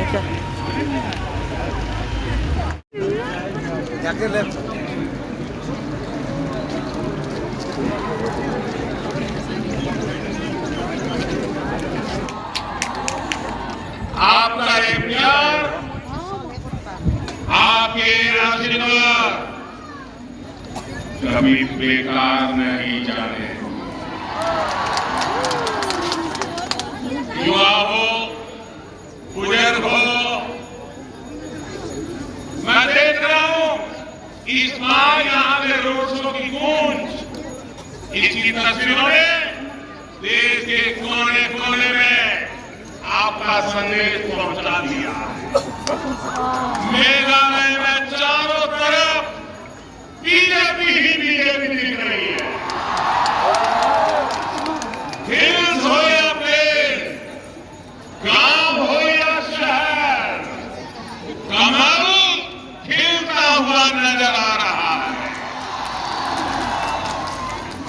अच्छा आपका ये प्यार, आपके आशीर्वाद कभी बेकार नहीं जाने। युवा हो, बुजुर्ग हो, मैं देख रहा हूं इस बार यहां पे रोड शो की गूंज, इसकी तस्वीरों ने देश के कोने कोने में आपका संदेश पहुंचा दिया। मेघालय में चारों तरफ बीजेपी ही बीजेपी दिख रही है। हिल्स हो या प्लेन, गांव हो या शहर, कमल खिलता हुआ नजर आ रहा है।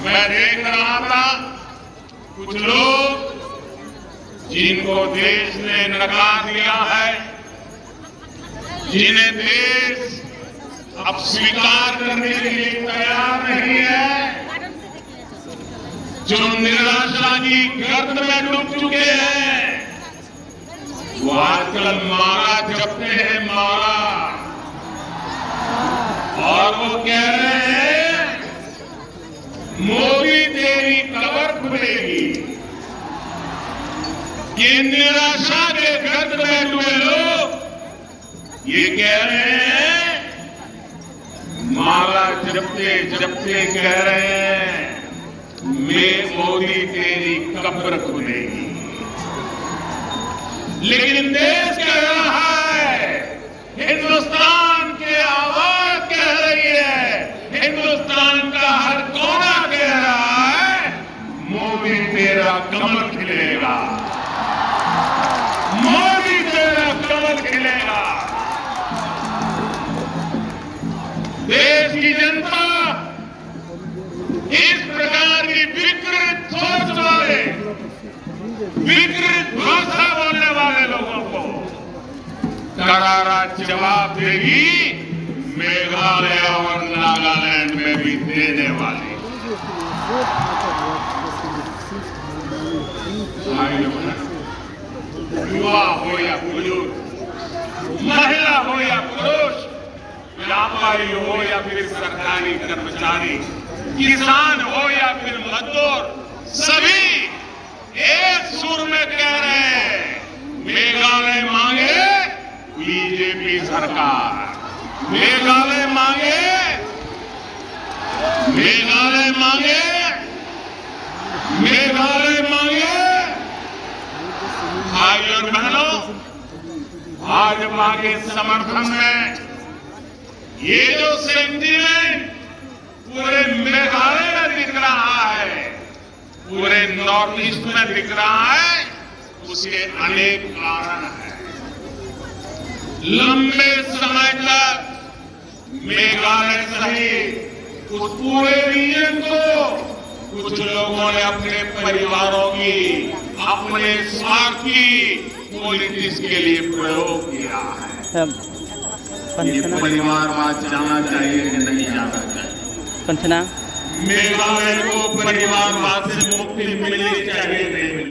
मैं देख रहा था कुछ लोग जिनको देश ने नकार दिया है, जिन्हें देश अब स्वीकार करने के लिए तैयार नहीं है, जो निराशा की गर्त में डूब चुके हैं, वो आजकल मारा जपते हैं, मारा। और वो कह रहे हैं मोदी तेरी कब्र खुलेगी। ये निराशा के गर्त में डूबे लोग ये कह रहे हैं, माला जपते जपते कह रहे हैं मैं मोदी तेरी कब्र खुलेगी। लेकिन देश कह रहा है, हिंदुस्तान की आवाज कह रही है, हिंदुस्तान का हर कोना कह रहा है मोदी तेरा कमल खिलेगा, मोदी तेरा कमल खिलेगा। देश की जनता इस प्रकार की विकृत सोच वाले, विकृत भाषा बोलने वाले लोगों को करारा जवाब देगी, मेघालय और नागालैंड में भी देने वाली। युवा हो या बुजुर्ग, महिला हो या पुरुष, व्यापारी हो या फिर सरकारी कर्मचारी, किसान हो या फिर मजदूर, सभी एक सुर में कह रहे हैं मेघालय मांगे बीजेपी सरकार, मेघालय मांगे, मेघालय मांगे, मेघालय मांगे। भाइयों और बहनों, भाजपा के समर्थन में ये जो सेंटीमेंट पूरे मेघालय में दिख रहा है, पूरे नॉर्थ ईस्ट में दिख रहा है, उसके अनेक कारण हैं। लंबे समय तक मेघालय सहित उस पूरे रीजन को कुछ लोगों ने अपने परिवारों की, अपने स्वार्थ की पॉलिटिक्स के लिए प्रयोग किया है। ये परिवारवाद जाना चाहिए कि नहीं जाना चाहिए? पंचना मेघालय को परिवारवाद से मुक्ति मिलनी चाहिए, नहीं?